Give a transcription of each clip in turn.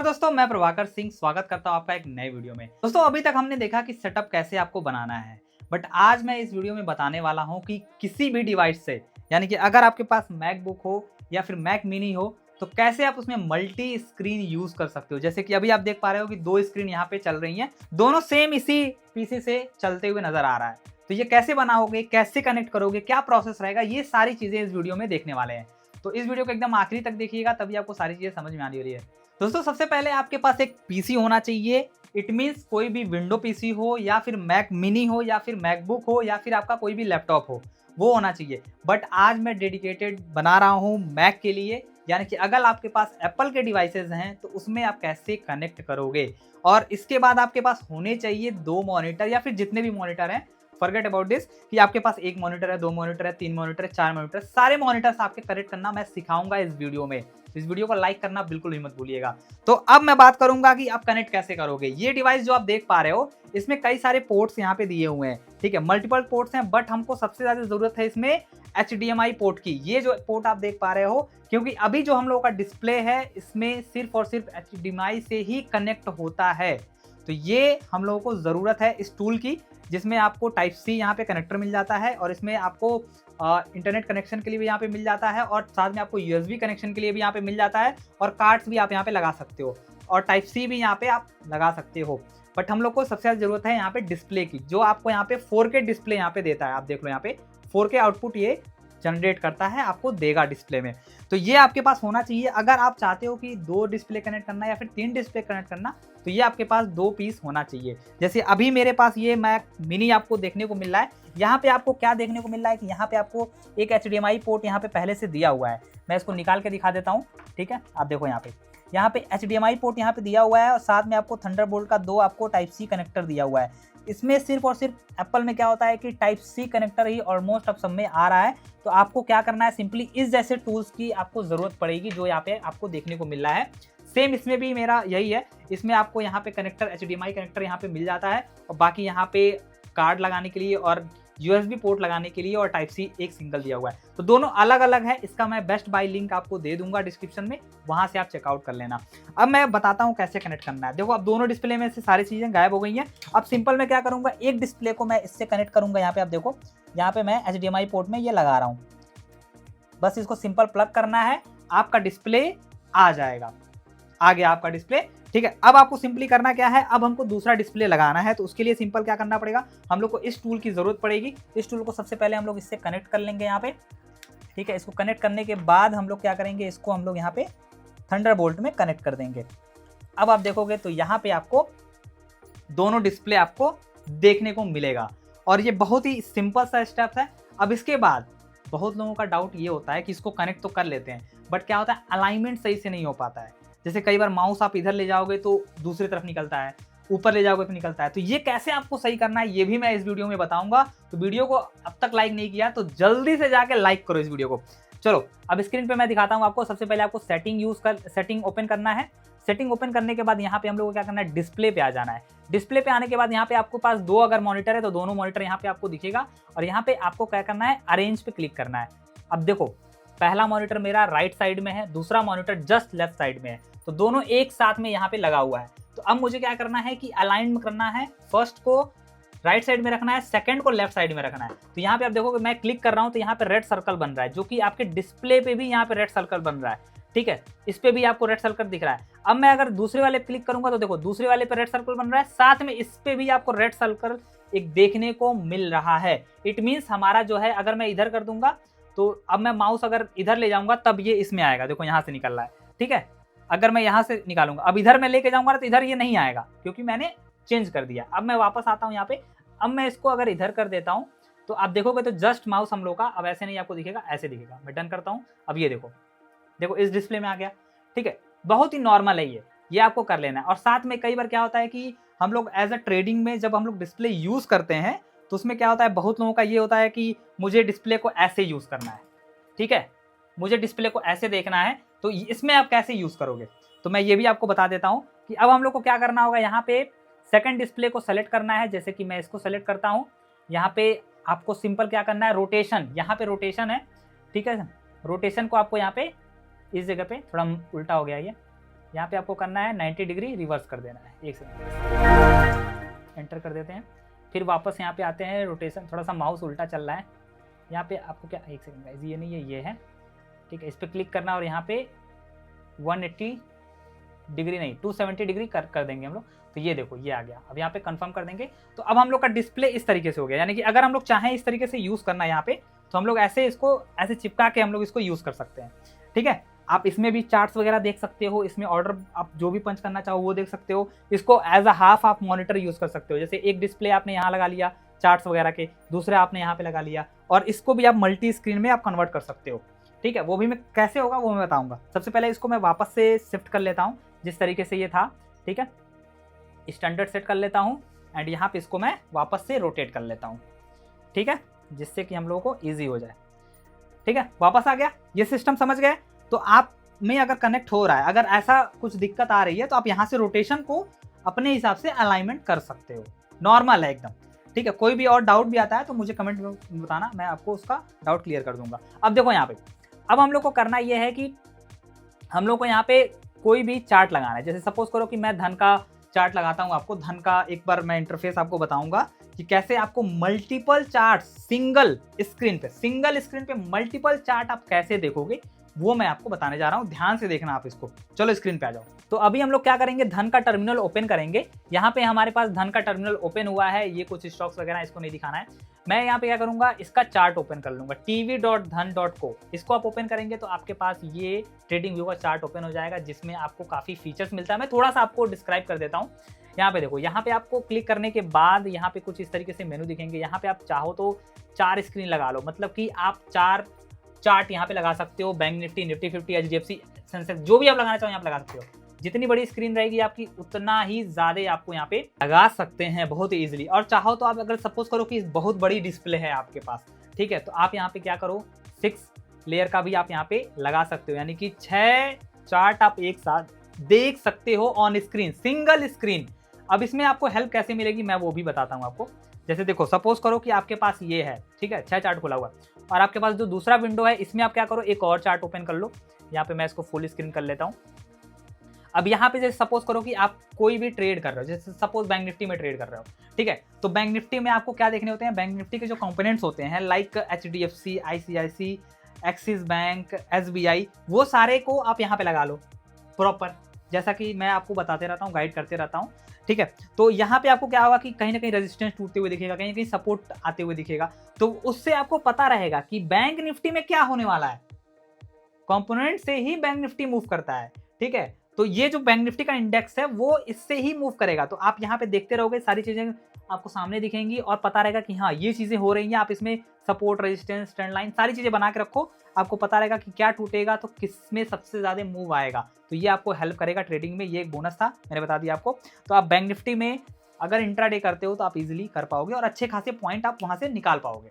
दोस्तों, मैं प्रभाकर सिंह स्वागत करता हूं आपका एक नए वीडियो में। दोस्तों, अभी तक हमने देखा कि सेटअप कैसे आपको बनाना है, बट आज मैं इस वीडियो में बताने वाला हूं कि किसी भी डिवाइस से, यानी कि अगर आपके पास मैकबुक हो या फिर मैक मिनी हो, तो कैसे आप उसमें मल्टी स्क्रीन यूज कर सकते हो। जैसे कि अभी आप देख पा रहे हो कि दो स्क्रीन यहाँ पे चल रही हैं, दोनों सेम इसी पीसी से चलते हुए नजर आ रहा है। तो ये कैसे बनाओगे, कैसे कनेक्ट करोगे, क्या प्रोसेस रहेगा, ये सारी चीजें इस वीडियो में देखने वाले हैं। तो इस वीडियो को एकदम आखिरी तक देखिएगा, तभी आपको सारी चीजें समझ में आने वाली है। दोस्तों, सबसे पहले आपके पास एक पीसी होना चाहिए। इट मीन्स कोई भी विंडो पीसी हो या फिर मैक मिनी हो या फिर मैकबुक हो या फिर आपका कोई भी लैपटॉप हो, वो होना चाहिए। बट आज मैं डेडिकेटेड बना रहा हूँ मैक के लिए, यानी कि अगर आपके पास एप्पल के डिवाइसेज हैं तो उसमें आप कैसे कनेक्ट करोगे। और इसके बाद आपके पास होने चाहिए 2 मॉनिटर या फिर जितने भी मॉनिटर हैं। फॉरगेट अबाउट दिस कि आपके पास 1 मॉनिटर है, 2 मॉनिटर है, 3 मॉनिटर है, 4 मॉनिटर, सारे मॉनिटर्स आपके कनेक्ट करना मैं सिखाऊंगा इस वीडियो में। इस वीडियो को लाइक करना बिल्कुल भी मत भूलिएगा। तो अब मैं बात करूंगा कि आप कनेक्ट कैसे करोगे। ये डिवाइस जो आप देख पा रहे हो, इसमें कई सारे पोर्ट्स यहाँ पे दिए हुए हैं, ठीक है, मल्टीपल पोर्ट्स हैं, बट हमको सबसे ज्यादा जरूरत है इसमें HDMI पोर्ट की। ये जो पोर्ट आप देख पा रहे हो, क्योंकि अभी जो हम लोगों का डिस्प्ले है इसमें सिर्फ और सिर्फ HDMI से ही कनेक्ट होता है। तो ये हम लोगों को जरूरत है इस टूल की, जिसमें आपको टाइप सी यहाँ पे कनेक्टर मिल जाता है और इसमें आपको इंटरनेट कनेक्शन के लिए भी यहाँ पे मिल जाता है और साथ में आपको USB कनेक्शन के लिए भी यहाँ पे मिल जाता है और कार्ड्स भी आप यहाँ पे लगा सकते हो और टाइप सी भी यहाँ पे आप लगा सकते हो। बट हम लोग को सबसे ज़्यादा जरूरत है यहाँ पे डिस्प्ले की, जो आपको यहाँ पे 4K डिस्प्ले यहाँ पे देता है। आप देख लो यहाँ पे 4K आउटपुट ये जनरेट करता है, आपको देगा डिस्प्ले में। तो ये आपके पास होना चाहिए। अगर आप चाहते हो कि 2 डिस्प्ले कनेक्ट करना या फिर 3 डिस्प्ले कनेक्ट करना, तो ये आपके पास 2 पीस होना चाहिए। जैसे अभी मेरे पास ये मैक मिनी आपको देखने को मिल रहा है। यहाँ पे आपको क्या देखने को मिल रहा है कि यहाँ पे आपको एक HDMI पोर्ट यहाँ पे पहले से दिया हुआ है। मैं इसको निकाल के दिखा देता हूँ, ठीक है। आप देखो यहाँ पे HDMI पोर्ट यहाँ पे दिया हुआ है और साथ में आपको थंडरबोल्ट का 2 आपको टाइप सी कनेक्टर दिया हुआ है। इसमें सिर्फ और सिर्फ एप्पल में क्या होता है कि टाइप सी कनेक्टर ही ऑलमोस्ट अब सब में आ रहा है। तो आपको क्या करना है, सिंपली इस जैसे टूल्स की आपको जरूरत पड़ेगी जो यहाँ पे आपको देखने को मिल रहा है। सेम इसमें भी मेरा यही है। इसमें आपको यहाँ पे कनेक्टर HDMI कनेक्टर यहाँ पे मिल जाता है और बाकी यहाँ पे कार्ड लगाने के लिए और USB पोर्ट लगाने के लिए और टाइप सी एक सिंगल दिया हुआ है। तो दोनों अलग अलग है। इसका मैं बेस्ट बाय लिंक आपको दे दूंगा डिस्क्रिप्शन में, वहां से आप चेकआउट कर लेना। अब मैं बताता हूँ कैसे कनेक्ट करना है। देखो, अब दोनों डिस्प्ले में से सारी चीजें गायब हो गई हैं। अब सिंपल मैं क्या करूंगा, एक डिस्प्ले को मैं इससे कनेक्ट करूंगा। यहाँ पे आप देखो, यहाँ पे मैं HDMI पोर्ट में ये लगा रहा हूँ। बस इसको सिंपल प्लग करना है, आपका डिस्प्ले आ जाएगा। आ गया आपका डिस्प्ले, ठीक है। अब आपको सिंपली करना क्या है, अब हमको दूसरा डिस्प्ले लगाना है। तो उसके लिए सिंपल क्या करना पड़ेगा, हम लोग को इस टूल की जरूरत पड़ेगी। इस टूल को सबसे पहले हम लोग इससे कनेक्ट कर लेंगे यहाँ पे, ठीक है। इसको कनेक्ट करने के बाद हम लोग क्या करेंगे, इसको हम लोग यहाँ पे थंडरबोल्ट में कनेक्ट कर देंगे। अब आप देखोगे तो यहाँ पे आपको दोनों डिस्प्ले आपको देखने को मिलेगा और ये बहुत ही सिंपल सा स्टेप है। अब इसके बाद बहुत लोगों का डाउट ये होता है कि इसको कनेक्ट तो कर लेते हैं, बट क्या होता है, अलाइनमेंट सही से नहीं हो पाता है। जैसे कई बार माउस आप इधर ले जाओगे तो दूसरी तरफ निकलता है, ऊपर ले जाओगे तो निकलता है। तो ये कैसे आपको सही करना है, ये भी मैं इस वीडियो में बताऊंगा। तो वीडियो को अब तक लाइक नहीं किया तो जल्दी से जाके लाइक करो इस वीडियो को। चलो, अब स्क्रीन पे मैं दिखाता हूँ आपको। सबसे पहले आपको सेटिंग ओपन करना है। सेटिंग ओपन करने के बाद यहाँ पे हम लोग को क्या करना है, डिस्प्ले पे आ जाना है। डिस्प्ले पे आने के बाद यहाँ पे आपके पास 2 अगर मॉनिटर है तो दोनों मॉनिटर यहाँ पे आपको दिखेगा और यहाँ पे आपको क्या करना है, अरेंज पे क्लिक करना है। अब देखो, पहला मॉनिटर मेरा राइट साइड में है, दूसरा मॉनिटर जस्ट लेफ्ट साइड में है, तो दोनों एक साथ में यहाँ पे लगा हुआ है। तो अब मुझे क्या करना है कि अलाइन करना है, फर्स्ट को राइट साइड में रखना है, सेकंड को लेफ्ट साइड में रखना है। तो यहाँ पे आप देखोगे मैं क्लिक कर रहा हूँ तो यहाँ पे रेड सर्कल बन रहा है, जो कि आपके डिस्प्ले पे भी यहाँ पे रेड सर्कल बन रहा है, ठीक है। इस पे भी आपको रेड सर्कल दिख रहा है। अब मैं अगर दूसरे वाले पे क्लिक करूंगा तो देखो, दूसरे वाले पे रेड सर्कल बन रहा है, साथ में इस पे भी आपको रेड सर्कल एक देखने को मिल रहा है। इट मीन्स हमारा जो है, अगर मैं इधर कर दूंगा तो अब मैं माउस अगर इधर ले जाऊंगा तब ये इसमें आएगा। देखो यहाँ से निकल रहा है, ठीक है। अगर मैं यहाँ से निकालूंगा, अब इधर मैं लेके जाऊंगा तो इधर ये नहीं आएगा क्योंकि मैंने चेंज कर दिया। अब मैं वापस आता हूँ यहाँ पे। अब मैं इसको अगर इधर कर देता हूँ तो आप देखोगे तो जस्ट माउस हम लोग का अब ऐसे नहीं आपको दिखेगा, ऐसे दिखेगा। मैं डन करता हूँ। अब ये देखो, देखो इस डिस्प्ले में आ गया, ठीक है। बहुत ही नॉर्मल है ये आपको कर लेना है। और साथ में कई बार क्या होता है कि हम लोग एज अ ट्रेडिंग में जब हम लोग डिस्प्ले यूज करते हैं तो उसमें क्या होता है, बहुत लोगों का ये होता है कि मुझे डिस्प्ले को ऐसे यूज करना है, ठीक है, मुझे डिस्प्ले को ऐसे देखना है। तो इसमें आप कैसे यूज करोगे, तो मैं ये भी आपको बता देता हूं कि अब हम लोग को क्या करना होगा। यहाँ पे सेकंड डिस्प्ले को सेलेक्ट करना है। जैसे कि मैं इसको सेलेक्ट करता हूँ, यहाँ पे आपको सिंपल क्या करना है, रोटेशन, यहाँ पे रोटेशन है, ठीक है। रोटेशन को आपको यहाँ पे इस जगह पे, थोड़ा उल्टा हो गया ये, यहाँ पे आपको करना है 90 डिग्री रिवर्स कर देना है। एक सेकंड, एंटर कर देते हैं। फिर वापस यहाँ पे आते हैं, रोटेशन, थोड़ा सा माउस उल्टा चल रहा है। यहाँ पे आपको क्या, एक सेकंड गाइस, ये नहीं है, ये है, ठीक है। इस पर क्लिक करना और यहाँ पे 180 डिग्री नहीं 270 डिग्री कर देंगे हम लोग। तो ये देखो ये आ गया। अब यहाँ पे कंफर्म कर देंगे। तो अब हम लोग का डिस्प्ले इस तरीके से हो गया। यानी कि अगर हम लोग चाहें इस तरीके से यूज़ करना यहाँ पे, तो हम लोग ऐसे इसको ऐसे चिपका के हम लोग इसको यूज़ कर सकते हैं, ठीक है। आप इसमें भी चार्ट्स वगैरह देख सकते हो, इसमें ऑर्डर आप जो भी पंच करना चाहो वो देख सकते हो। इसको एज अ हाफ आप मॉनिटर यूज़ कर सकते हो। जैसे एक डिस्प्ले आपने यहाँ लगा लिया चार्ट्स वगैरह के, दूसरे आपने यहाँ पे लगा लिया, और इसको भी आप मल्टी स्क्रीन में आप कन्वर्ट कर सकते हो, ठीक है। वो भी मैं कैसे होगा वो मैं बताऊंगा। सबसे पहले इसको मैं वापस से शिफ्ट कर लेता हूँ जिस तरीके से ये था, ठीक है। स्टैंडर्ड सेट कर लेता हूँ एंड यहाँ पे इसको मैं वापस से रोटेट कर लेता हूँ, ठीक है, जिससे कि हम लोगों को ईजी हो जाए, ठीक है। वापस आ गया। ये सिस्टम समझ गए। तो आप में अगर कनेक्ट हो रहा है, अगर ऐसा कुछ दिक्कत आ रही है, तो आप यहाँ से रोटेशन को अपने हिसाब से अलाइनमेंट कर सकते हो। नॉर्मल है एकदम, ठीक है। कोई भी और डाउट भी आता है तो मुझे कमेंट में बताना, मैं आपको उसका डाउट क्लियर कर दूंगा। अब देखो यहाँ पे, अब हम लोग को करना ये है कि हम लोग को यहाँ पे कोई भी चार्ट लगाना है। जैसे सपोज करो कि मैं धन का चार्ट लगाता हूँ। आपको धन का एक बार मैं इंटरफेस आपको बताऊंगा कि कैसे आपको मल्टीपल चार्ट सिंगल स्क्रीन पे मल्टीपल चार्ट आप कैसे देखोगे, वो मैं आपको बताने जा रहा हूँ। ध्यान से देखना आप इसको। चलो स्क्रीन पे आ जाओ। तो अभी हम लोग क्या करेंगे, धन का टर्मिनल ओपन करेंगे। यहाँ पे हमारे पास धन का टर्मिनल ओपन हुआ है। ये कुछ स्टॉक्स वगैरह इसको नहीं दिखाना है। मैं यहाँ पे क्या करूंगा, इसका चार्ट ओपन कर लूंगा, tv.dhan.co। इसको आप ओपन करेंगे तो आपके पास ये ट्रेडिंग व्यू का चार्ट ओपन हो जाएगा, जिसमें आपको काफी फीचर्स मिलता है। मैं थोड़ा सा आपको डिस्क्राइब कर देता हूँ। यहाँ पे देखो, यहाँ पे आपको क्लिक करने के बाद यहाँ पे कुछ इस तरीके से मेनू दिखेंगे। यहाँ पे आप चाहो तो 4 स्क्रीन लगा लो, मतलब कि आप 4 चार्ट यहाँ पे लगा सकते हो। Bank Nifty, Nifty 50, HDFC, Sensex, जो भी आप लगाना चाहो यहाँ पे लगा सकते हो। जितनी बड़ी स्क्रीन रहेगी आपकी, उतना ही ज्यादा आपको यहाँ पे लगा सकते हैं बहुत ही इजीली। और चाहो तो आप अगर सपोज करो कि बहुत बड़ी डिस्प्ले है आपके पास, ठीक है, तो आप यहाँ पे क्या करो, 6 लेयर का भी आप यहाँ पे लगा सकते हो। यानी कि 6 चार्ट आप एक साथ देख सकते हो ऑन स्क्रीन, सिंगल स्क्रीन। अब इसमें आपको हेल्प कैसे मिलेगी मैं वो भी बताता हूँ आपको। जैसे देखो, सपोज करो कि आपके पास ये है, ठीक है, 6 चार्ट खुला हुआ, और आपके पास जो दूसरा विंडो है, इसमें आप क्या करो, एक और चार्ट ओपन कर लो। यहाँ पे मैं इसको फुल स्क्रीन कर लेता हूँ। अब यहाँ पे जैसे सपोज करो कि आप कोई भी ट्रेड कर रहे हो, जैसे सपोज बैंक निफ्टी में ट्रेड कर रहे हो, ठीक है, तो बैंक निफ्टी में आपको क्या देखने होते हैं, बैंक निफ्टी के जो कंपोनेंट्स होते हैं, like HDFC, ICIC, axis bank, SBI, वो सारे को आप यहाँ पे लगा लो प्रॉपर, जैसा कि मैं आपको बताते रहता हूँ, गाइड करते रहता हूँ, ठीक है। तो यहाँ पे आपको क्या होगा कि कहीं ना कहीं रेजिस्टेंस टूटते हुए दिखेगा, कहीं ना कहीं सपोर्ट आते हुए दिखेगा। तो उससे आपको पता रहेगा कि बैंक निफ्टी में क्या होने वाला है। कंपोनेंट से ही बैंक निफ्टी मूव करता है, ठीक है। तो ये जो बैंक निफ्टी का इंडेक्स है वो इससे ही मूव करेगा। तो आप यहाँ पे देखते रहोगे, सारी चीजें आपको सामने दिखेंगी और पता रहेगा कि हाँ ये चीजें हो रही हैं। आप इसमें सपोर्ट, रेजिस्टेंस, ट्रेंड लाइन, सारी चीजें बना के रखो। आपको पता रहेगा कि क्या टूटेगा तो किसमें सबसे ज्यादा मूव आएगा। तो ये आपको हेल्प करेगा ट्रेडिंग में। ये एक बोनस था, मैंने बता दिया आपको। तो आप बैंक निफ्टी में अगर इंट्राडे करते हो तो आप इजिली कर पाओगे और अच्छे खासे पॉइंट आप वहां से निकाल पाओगे।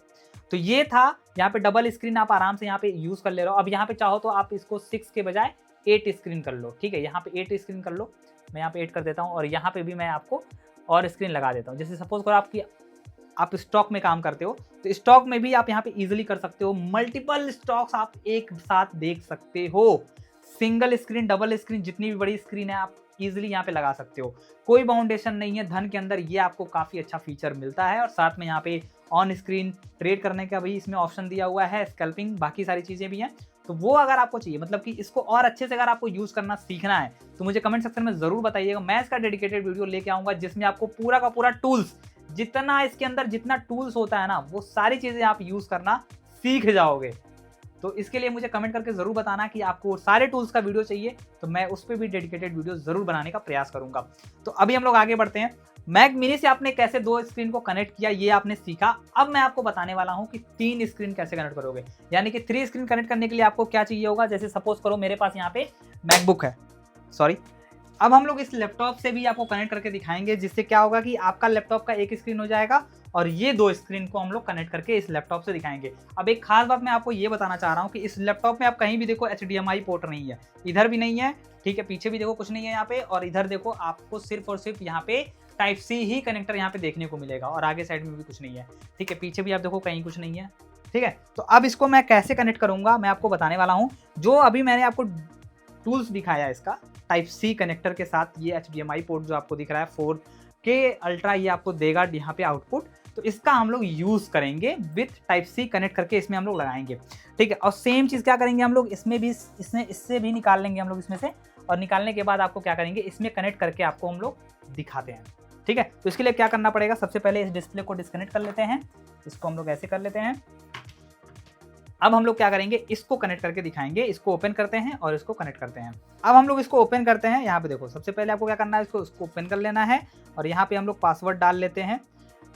तो ये था, यहाँ पे डबल स्क्रीन आप आराम से यहाँ पे यूज कर ले रहे हो। अब यहाँ पे चाहो तो आप इसको 6 के बजाय 8 स्क्रीन कर लो, ठीक है। यहाँ पे 8 स्क्रीन कर लो, मैं यहाँ पे 8 कर देता हूँ और यहाँ पे भी मैं आपको और स्क्रीन लगा देता हूँ। जैसे सपोज करो आप स्टॉक में काम करते हो तो स्टॉक में भी आप यहाँ पे इजीली कर सकते हो। मल्टीपल स्टॉक्स आप एक साथ देख सकते हो। सिंगल स्क्रीन, डबल स्क्रीन, जितनी भी बड़ी स्क्रीन है आप इजीली यहाँ पे लगा सकते हो। कोई बाउंडेशन नहीं है। धन के अंदर ये आपको काफी अच्छा फीचर मिलता है और साथ में यहाँ पे ऑन स्क्रीन ट्रेड करने का भी इसमें ऑप्शन दिया हुआ है, स्कैल्पिंग, बाकी सारी चीजें भी हैं। तो वो अगर आपको चाहिए, मतलब कि इसको और अच्छे से अगर आपको यूज करना सीखना है तो मुझे कमेंट सेक्शन में जरूर बताइएगा। मैं इसका डेडिकेटेड वीडियो लेके आऊंगा जिसमें आपको पूरा का पूरा टूल्स, जितना इसके अंदर जितना टूल्स होता है ना, वो सारी चीजें आप यूज करना सीख जाओगे। तो इसके लिए मुझे कमेंट करके जरूर बताना कि आपको सारे टूल्स का वीडियो चाहिए, तो मैं उस पर भी डेडिकेटेड वीडियो जरूर बनाने का प्रयास करूंगा। तो अभी हम लोग आगे बढ़ते हैं। मैक मिनी से आपने कैसे 2 स्क्रीन को कनेक्ट किया ये आपने सीखा। अब मैं आपको बताने वाला हूं कि 3 स्क्रीन कैसे कनेक्ट करोगे। यानी कि 3 स्क्रीन कनेक्ट करने के लिए आपको क्या चाहिए होगा। जैसे सपोज करो मेरे पास यहाँ पे मैकबुक है, सॉरी। अब हम लोग इस लैपटॉप से भी आपको कनेक्ट करके दिखाएंगे, जिससे क्या होगा कि आपका लैपटॉप का एक स्क्रीन हो जाएगा और ये 2 स्क्रीन को हम लोग कनेक्ट करके इस लैपटॉप से दिखाएंगे। अब एक खास बात मैं आपको ये बताना चाह रहा हूँ कि इस लैपटॉप में आप कहीं भी देखो HDMI पोर्ट नहीं है, इधर भी नहीं है, ठीक है, पीछे भी देखो कुछ नहीं है यहाँ पे, और इधर देखो आपको सिर्फ और सिर्फ यहाँ पे टाइप C ही कनेक्टर यहाँ पे देखने को मिलेगा और आगे साइड में भी कुछ नहीं है, ठीक है, पीछे भी आप देखो कहीं कुछ नहीं है, ठीक है। तो अब इसको मैं कैसे कनेक्ट करूंगा मैं आपको बताने वाला हूँ। जो अभी मैंने आपको टूल्स दिखाया इसका टाइप सी कनेक्टर के साथ ये HDMI पोर्ट जो आपको दिख रहा है 4K अल्ट्रा ये आपको देगा यहाँ पे आउटपुट। तो इसका हम लोग यूज़ करेंगे विथ टाइप सी कनेक्ट करके इसमें हम लोग लगाएंगे, ठीक है। और सेम चीज़ क्या करेंगे हम लोग इसमें भी, इससे भी निकाल लेंगे हम लोग इसमें से, और निकालने के बाद आपको क्या करेंगे इसमें कनेक्ट करके आपको हम लोग दिखाते हैं, ठीक है। तो इसके लिए क्या करना पड़ेगा, सबसे पहले इस डिस्प्ले को डिस्कनेक्ट कर लेते हैं, इसको हम लोग ऐसे कर लेते हैं। अब हम लोग क्या करेंगे इसको कनेक्ट करके दिखाएंगे, इसको ओपन करते हैं और इसको कनेक्ट करते हैं। अब हम लोग इसको ओपन करते हैं, यहाँ पे देखो सबसे पहले आपको क्या करना है, इसको ओपन कर लेना है और यहाँ पे हम लोग पासवर्ड डाल लेते हैं,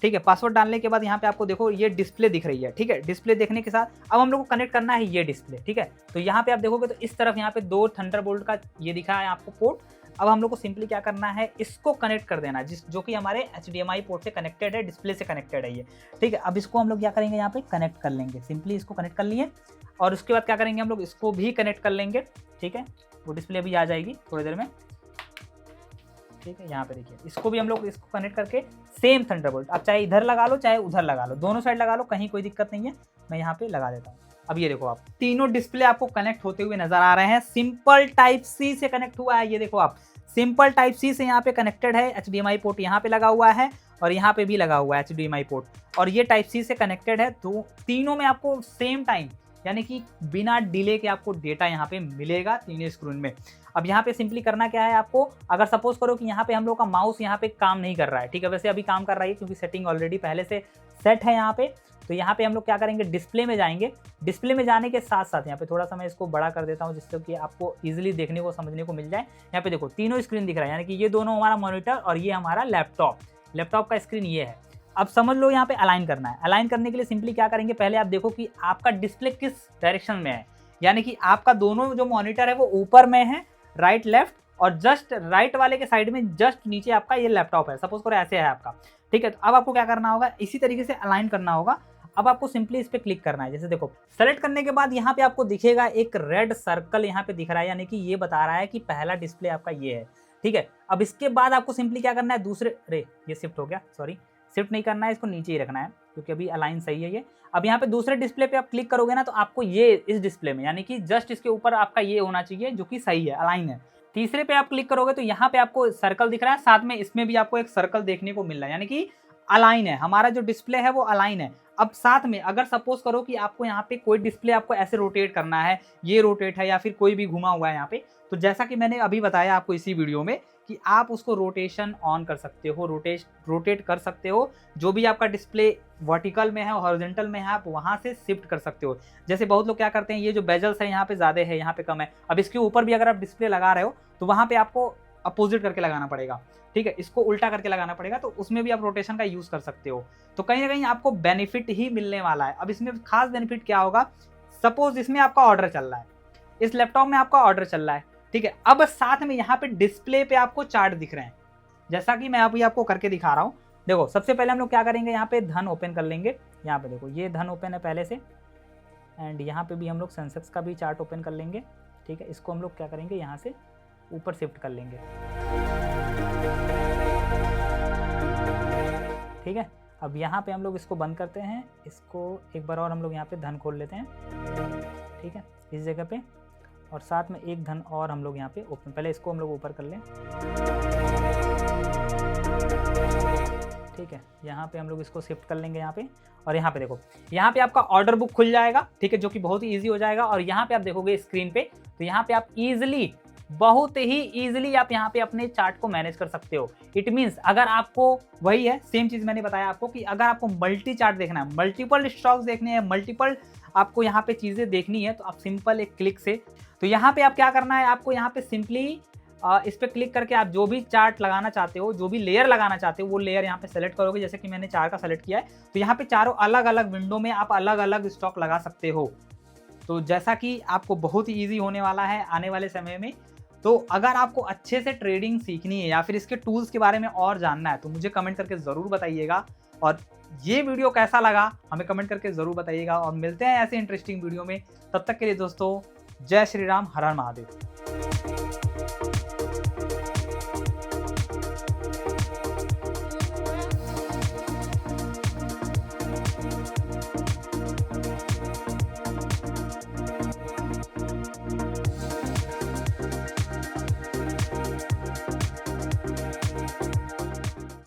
ठीक है। पासवर्ड डालने के बाद यहाँ पे आपको देखो ये डिस्प्ले दिख रही है, ठीक है। डिस्प्ले देखने के साथ अब हम लोग को कनेक्ट करना है ये डिस्प्ले, ठीक है। तो यहाँ पे आप देखोगे तो इस तरफ यहाँ पे 2 थंडरबोल्ट का ये दिखा है आपको पोर्ट। अब हम लोग को सिंपली क्या करना है, इसको कनेक्ट कर देना है जो कि हमारे HDMI पोर्ट से कनेक्टेड है, डिस्प्ले से कनेक्टेड है ये, ठीक है। अब इसको हम लोग क्या करेंगे यहाँ पे कनेक्ट कर लेंगे, सिंपली इसको कनेक्ट कर लिए और उसके बाद क्या करेंगे हम लोग इसको भी कनेक्ट कर लेंगे, ठीक है। वो डिस्प्ले भी आ जाएगी थोड़ी देर में, ठीक है। यहाँ पे देखिए इसको भी हम लोग इसको कनेक्ट करके सेम थंडरबोल्ट, आप चाहे इधर लगा लो चाहे उधर लगा लो, दोनों साइड लगा लो, कहीं कोई दिक्कत नहीं है। मैं यहाँ पे लगा देता हूँ। अब ये देखो आप तीनों डिस्प्ले आपको कनेक्ट होते हुए नजर आ रहे हैं, सिंपल टाइप सी से कनेक्ट हुआ है। ये देखो आप सिंपल टाइप सी से यहाँ पे कनेक्टेड है, HDMI पोर्ट यहाँ पे लगा हुआ है और यहाँ पे भी लगा हुआ है HDMI पोर्ट, और ये टाइप सी से कनेक्टेड है। तो तीनों में आपको सेम टाइम यानी कि बिना डिले के आपको डेटा यहाँ पे मिलेगा तीनों स्क्रीन में। अब यहाँ पे सिंपली करना क्या है आपको, अगर सपोज करो कि यहाँ पे हम लोग का माउस यहाँ पे काम नहीं कर रहा है, ठीक है, वैसे अभी काम कर रहा है क्योंकि सेटिंग ऑलरेडी पहले से सेट है यहाँ पे। तो यहाँ पे हम लोग क्या करेंगे डिस्प्ले में जाएंगे, डिस्प्ले में जाने के साथ साथ यहाँ पे थोड़ा सा मैं इसको बड़ा कर देता हूँ जिससे कि आपको इजीली देखने को समझने को मिल जाए। यहाँ पे देखो तीनों स्क्रीन दिख रहा है, यानी कि ये दोनों हमारा मॉनिटर और ये हमारा लैपटॉप का स्क्रीन ये है। अब समझ लो यहाँ पे अलाइन करना है, अलाइन करने के लिए सिंपली क्या करेंगे, पहले आप देखो कि आपका डिस्प्ले किस डायरेक्शन में है, यानी कि आपका दोनों जो मॉनिटर है वो ऊपर में है, राइट लेफ्ट, और जस्ट राइट वाले के साइड में जस्ट नीचे आपका ये लैपटॉप है, सपोज करो ऐसे है आपका, ठीक है। तो अब आपको क्या करना होगा, इसी तरीके से अलाइन करना होगा। अब आपको सिंपली इस पे क्लिक करना है, जैसे देखो सेलेक्ट करने के बाद यहाँ पे आपको दिखेगा एक रेड सर्कल यहाँ पे दिख रहा है, यानी कि ये बता रहा है कि पहला डिस्प्ले आपका ये है, ठीक है। अब इसके बाद आपको सिंपली क्या करना है, दूसरे ये शिफ्ट हो गया, सॉरी शिफ्ट नहीं करना है, इसको नीचे ही रखना है क्योंकि अभी अलाइन सही है ये। अब यहाँ पे दूसरे डिस्प्ले पे आप क्लिक करोगे ना तो आपको ये इस डिस्प्ले में यानी कि जस्ट इसके ऊपर आपका ये होना चाहिए जो कि सही है, अलाइन है। तीसरे पे आप क्लिक करोगे तो यहाँ पे आपको सर्कल दिख रहा है, साथ में इसमें भी आपको एक सर्कल देखने को मिल रहा है, यानी कि अलाइन है, हमारा जो डिस्प्ले है वो अलाइन है। अब साथ में अगर सपोज करो कि आपको यहाँ पे कोई डिस्प्ले आपको ऐसे रोटेट करना है, ये रोटेट है या फिर कोई भी घुमा हुआ है यहाँ पे, तो जैसा कि मैंने अभी बताया आपको इसी वीडियो में कि आप उसको रोटेशन ऑन कर सकते हो, रोटेट कर सकते हो। जो भी आपका डिस्प्ले वर्टिकल में है और हॉरिजॉन्टल में है आप वहाँ से शिफ्ट कर सकते हो। जैसे बहुत लोग क्या करते हैं, ये जो बेजल्स है यहाँ पे ज़्यादा है, यहाँ पे कम है, अब इसके ऊपर भी अगर आप डिस्प्ले लगा रहे हो तो वहाँ पे आपको अपोजिट करके लगाना पड़ेगा, ठीक है, इसको उल्टा करके लगाना पड़ेगा, तो उसमें भी आप रोटेशन का यूज़ कर सकते हो। तो कहीं ना कहीं आपको बेनिफिट ही मिलने वाला है। अब इसमें खास बेनिफिट क्या होगा, सपोज इसमें आपका ऑर्डर चल रहा है, इस लैपटॉप में आपका ऑर्डर चल रहा है, ठीक है। अब साथ में यहाँ पे डिस्प्ले पे आपको चार्ट दिख रहे हैं, जैसा कि मैं अभी आपको करके दिखा रहा हूँ। देखो सबसे पहले हम लोग क्या करेंगे, यहाँ पे धन ओपन कर लेंगे, यहाँ पे देखो ये धन ओपन है पहले से, एंड यहाँ पे भी हम लोग सेंसेक्स का भी चार्ट ओपन कर लेंगे, ठीक है। इसको हम लोग क्या करेंगे यहाँ से ऊपर शिफ्ट कर लेंगे, ठीक है। अब यहाँ पे हम लोग इसको बंद करते हैं, इसको एक बार और हम लोग यहाँ पे धन खोल लेते हैं, ठीक है, इस जगह पे, और साथ में एक धन और हम लोग यहाँ पे ओपन, पहले इसको हम लोग ऊपर कर लें, ठीक है। यहाँ पे हम लोग इसको शिफ्ट कर लेंगे यहाँ पे, और यहाँ पे देखो यहाँ पे आपका ऑर्डर बुक खुल जाएगा, ठीक है, जो कि बहुत ही ईजी हो जाएगा। और यहाँ पे आप देखोगे स्क्रीन पे, तो यहाँ पे आप ईजिली, बहुत ही ईजिली आप यहाँ पे अपने चार्ट को मैनेज कर सकते हो। इट मीन्स अगर आपको वही है सेम चीज़ मैंने बताया आपको कि अगर आपको मल्टी चार्ट देखना है, मल्टीपल स्टॉक्स देखने हैं, मल्टीपल आपको यहाँ पे चीज़ें देखनी है, तो आप सिंपल एक क्लिक से, तो यहाँ पे आप क्या करना है, आपको यहाँ पे सिंपली इस पर क्लिक करके आप जो भी चार्ट लगाना चाहते हो, जो भी लेयर लगाना चाहते हो, वो लेयर यहाँ पे सेलेक्ट करोगे। जैसे कि मैंने 4 का सेलेक्ट किया है, तो यहाँ पे चारों अलग अलग विंडो में आप अलग अलग स्टॉक लगा सकते हो। तो जैसा कि आपको बहुत ही ईजी होने वाला है आने वाले समय में। तो अगर आपको अच्छे से ट्रेडिंग सीखनी है या फिर इसके टूल्स के बारे में और जानना है तो मुझे कमेंट करके ज़रूर बताइएगा, और ये वीडियो कैसा लगा हमें कमेंट करके ज़रूर बताइएगा। और मिलते हैं ऐसे इंटरेस्टिंग वीडियो में, तब तक के लिए दोस्तों जय श्री राम, हर हर महादेव।